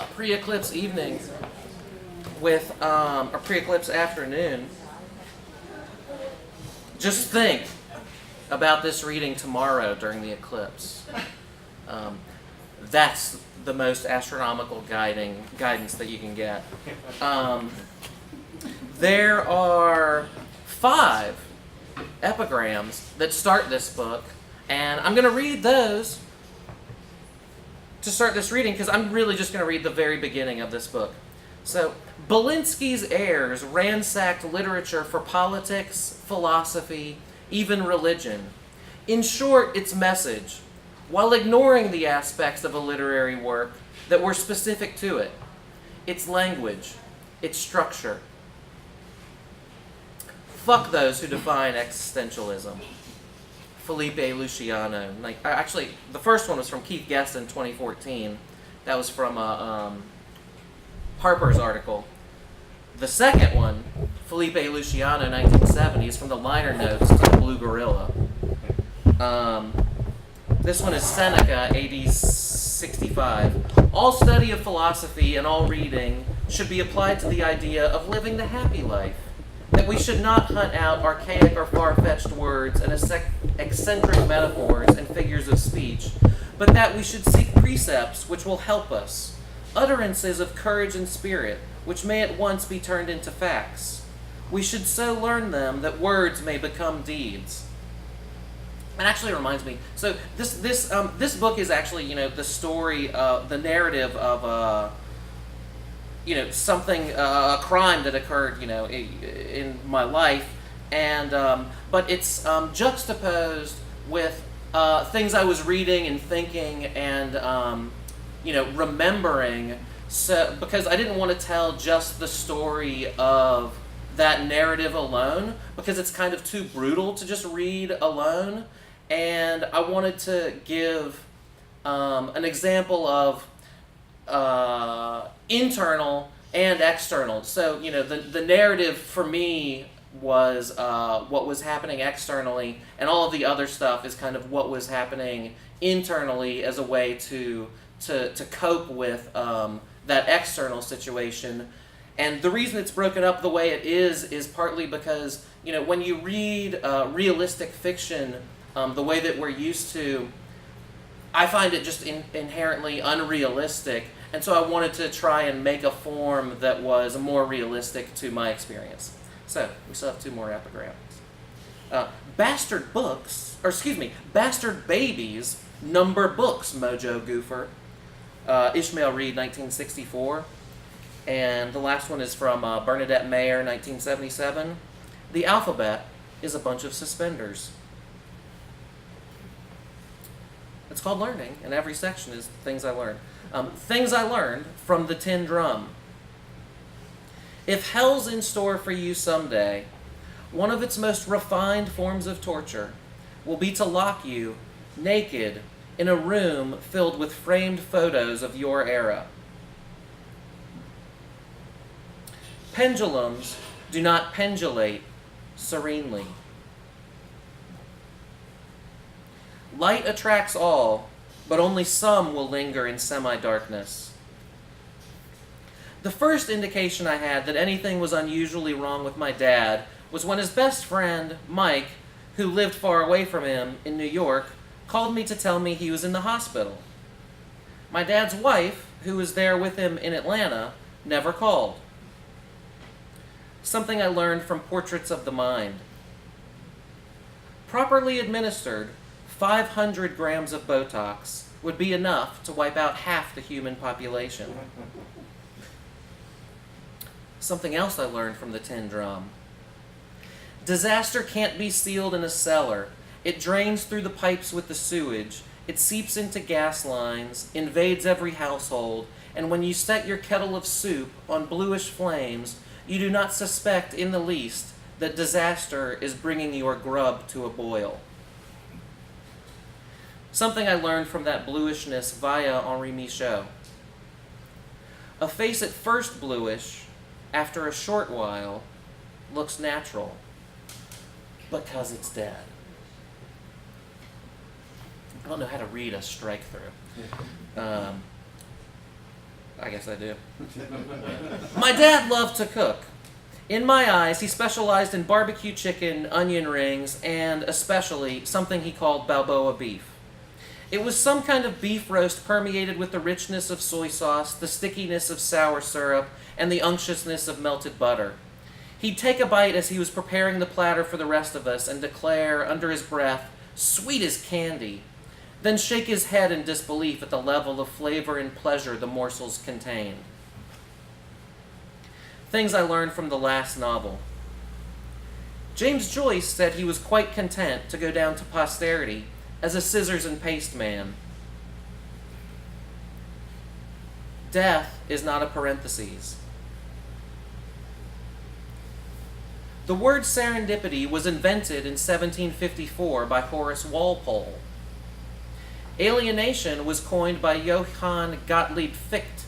pre-eclipse evening with a pre-eclipse afternoon, just think about this reading tomorrow during the eclipse. That's the most astronomical guidance that you can get. There are 5 epigrams that start this book, and I'm going to read those to start this reading because I'm really just going to read the very beginning of this book. So, Belinsky's heirs ransacked literature for politics, philosophy, even religion. In short, its message, while ignoring the aspects of a literary work that were specific to it, its language, its structure. Fuck those who define existentialism. Felipe Luciano. Actually, the first one was from Keith Guest in 2014. That was from a Harper's article. The second one, Felipe Luciano, 1970, is from the liner notes to the Blue Gorilla. This one is Seneca, AD 65. All study of philosophy and all reading should be applied to the idea of living the happy life. That we should not hunt out archaic or far-fetched words and eccentric metaphors and figures of speech, but that we should seek precepts which will help us, utterances of courage and spirit, which may at once be turned into facts. We should so learn them that words may become deeds. It actually reminds me. So this book is actually the story, the narrative of something, a crime that occurred in my life, and but it's juxtaposed with things I was reading and thinking and remembering. So because I didn't want to tell just the story of that narrative alone, because it's kind of too brutal to just read alone. And I wanted to give an example of internal and external. So, the narrative for me was what was happening externally, and all of the other stuff is kind of what was happening internally as a way to cope with that external situation. And the reason it's broken up the way it is partly because, when you read realistic fiction, the way that we're used to, I find it just inherently unrealistic, and so I wanted to try and make a form that was more realistic to my experience. So, we still have 2 more epigrams. Bastard babies number books, Mojo Goofer. Ishmael Reed, 1964. And the last one is from Bernadette Mayer, 1977. The alphabet is a bunch of suspenders. It's called learning, and every section is things I learned. Things I learned from the Tin Drum. If hell's in store for you someday, one of its most refined forms of torture will be to lock you, naked, in a room filled with framed photos of your era. Pendulums do not pendulate serenely. Light attracts all, but only some will linger in semi-darkness. The first indication I had that anything was unusually wrong with my dad was when his best friend, Mike, who lived far away from him in New York, called me to tell me he was in the hospital. My dad's wife, who was there with him in Atlanta, never called. Something I learned from Portraits of the Mind. Properly administered, 500 grams of Botox would be enough to wipe out half the human population. Something else I learned from the Tin Drum. Disaster can't be sealed in a cellar. It drains through the pipes with the sewage. It seeps into gas lines, invades every household, and when you set your kettle of soup on bluish flames, you do not suspect in the least that disaster is bringing your grub to a boil. Something I learned from that bluishness via Henri Michaud. A face at first bluish, after a short while, looks natural, because it's dead. I don't know how to read a strike through. I guess I do. My dad loved to cook. In my eyes, he specialized in barbecue chicken, onion rings, and especially something he called Balboa beef. It was some kind of beef roast permeated with the richness of soy sauce, the stickiness of sour syrup, and the unctuousness of melted butter. He'd take a bite as he was preparing the platter for the rest of us and declare, under his breath, "Sweet as candy," then shake his head in disbelief at the level of flavor and pleasure the morsels contained. Things I learned from the last novel. James Joyce said he was quite content to go down to posterity as a scissors and paste man. Death is not a parenthesis. The word serendipity was invented in 1754 by Horace Walpole. Alienation was coined by Johann Gottlieb Fichte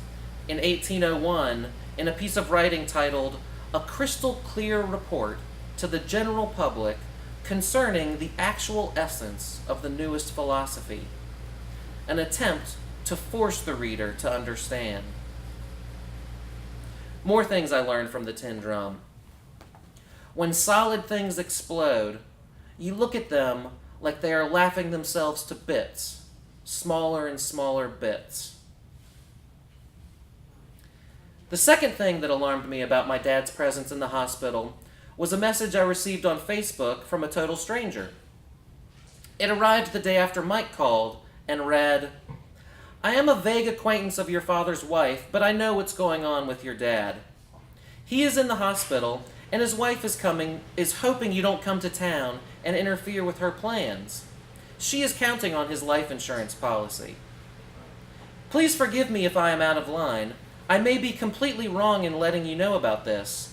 in 1801 in a piece of writing titled "A Crystal Clear Report to the General Public Concerning the Actual Essence of the Newest Philosophy," an attempt to force the reader to understand. More things I learned from the Tin Drum. When solid things explode, you look at them like they are laughing themselves to bits, smaller and smaller bits. The second thing that alarmed me about my dad's presence in the hospital was a message I received on Facebook from a total stranger. It arrived the day after Mike called and read, "I am a vague acquaintance of your father's wife, but I know what's going on with your dad. He is in the hospital, and his wife is hoping you don't come to town and interfere with her plans. She is counting on his life insurance policy. Please forgive me if I am out of line. I may be completely wrong in letting you know about this.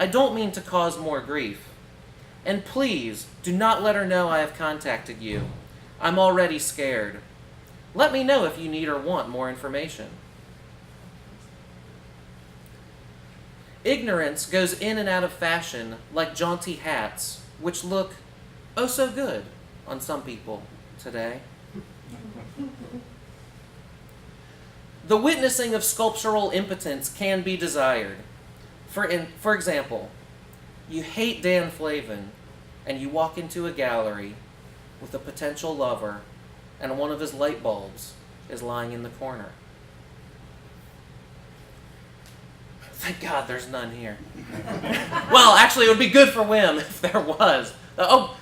I don't mean to cause more grief. And please, do not let her know I have contacted you. I'm already scared. Let me know if you need or want more information." Ignorance goes in and out of fashion like jaunty hats, which look oh so good on some people today. The witnessing of sculptural impotence can be desired. For example, you hate Dan Flavin, and you walk into a gallery with a potential lover, and one of his light bulbs is lying in the corner. Thank God there's none here. Well, actually, it would be good for Wim if there was. Oh,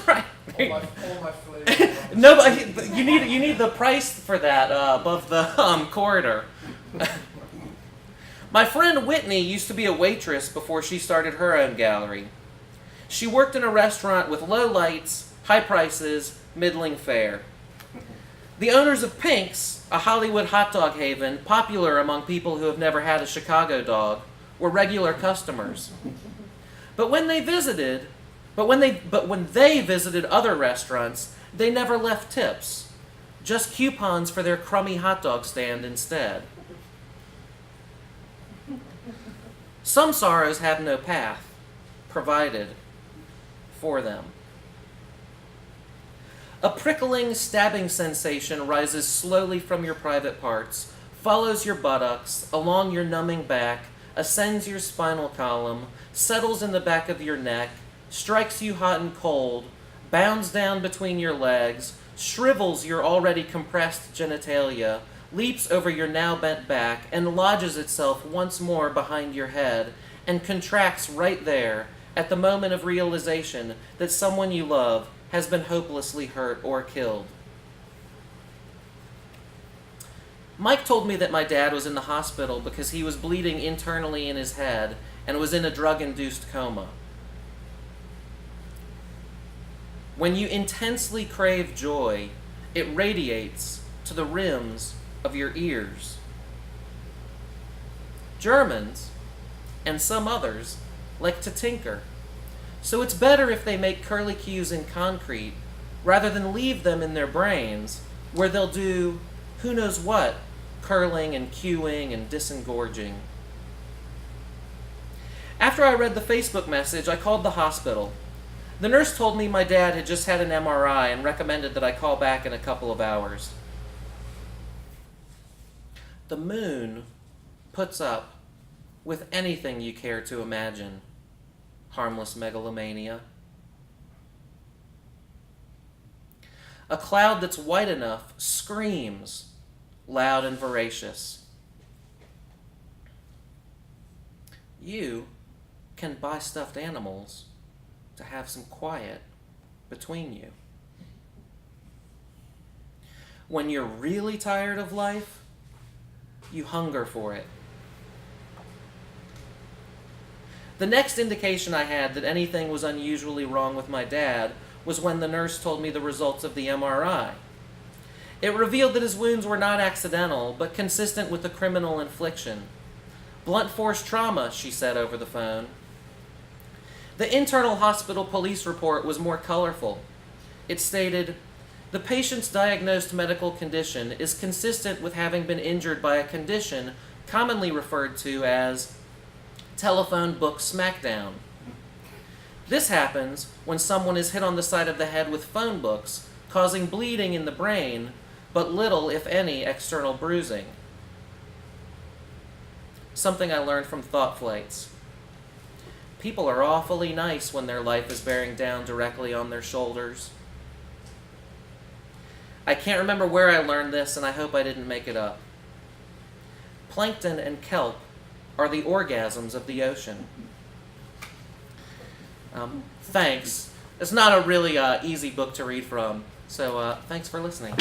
right. All my flavors. No, but you need the price for that above the corridor. My friend Whitney used to be a waitress before she started her own gallery. She worked in a restaurant with low lights, high prices, middling fare. The owners of Pink's, a Hollywood hot dog haven popular among people who have never had a Chicago dog, were regular customers. But when they visited other restaurants, they never left tips, just coupons for their crummy hot dog stand instead. Some sorrows have no path provided for them. A prickling, stabbing sensation rises slowly from your private parts, follows your buttocks, along your numbing back, ascends your spinal column, settles in the back of your neck, strikes you hot and cold, bounds down between your legs, shrivels your already compressed genitalia, leaps over your now bent back, and lodges itself once more behind your head, and contracts right there at the moment of realization that someone you love has been hopelessly hurt or killed. Mike told me that my dad was in the hospital because he was bleeding internally in his head and was in a drug-induced coma. When you intensely crave joy, it radiates to the rims of your ears. Germans, and some others, like to tinker. So it's better if they make curlicues in concrete rather than leave them in their brains where they'll do who knows what, curling and cueing and disengorging. After I read the Facebook message, I called the hospital. The nurse told me my dad had just had an MRI and recommended that I call back in a couple of hours. the moon puts up with anything you care to imagine, harmless megalomania. A cloud that's white enough screams, loud and voracious. You can buy stuffed animals to have some quiet between you. When you're really tired of life, you hunger for it. The next indication I had that anything was unusually wrong with my dad was when the nurse told me the results of the MRI. It revealed that his wounds were not accidental, but consistent with a criminal infliction. Blunt force trauma, she said over the phone. The internal hospital police report was more colorful. It stated, "The patient's diagnosed medical condition is consistent with having been injured by a condition commonly referred to as telephone book smackdown. This happens when someone is hit on the side of the head with phone books, causing bleeding in the brain, but little, if any, external bruising." Something I learned from thought flights. People are awfully nice when their life is bearing down directly on their shoulders. I can't remember where I learned this, and I hope I didn't make it up. Plankton and kelp are the orgasms of the ocean. Thanks. It's not a really easy book to read from, so thanks for listening.